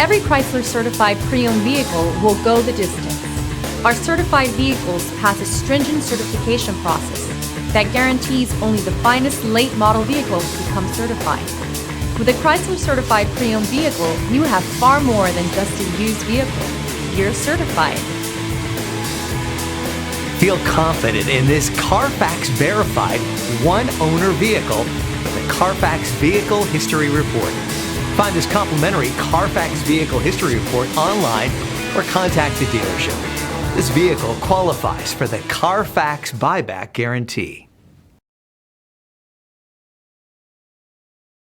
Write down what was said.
Every Chrysler certified pre-owned vehicle will go the distance. Our certified vehicles pass a stringent certification process that guarantees only the finest late model vehicles become certified. With a Chrysler certified pre-owned vehicle, you have far more than just a used vehicle. You're certified. Feel confident in this CARFAX verified one-owner vehicle with the CARFAX Vehicle History Report. Find this complimentary CARFAX Vehicle History Report online or contact the dealership. This vehicle qualifies for the CARFAX buyback guarantee.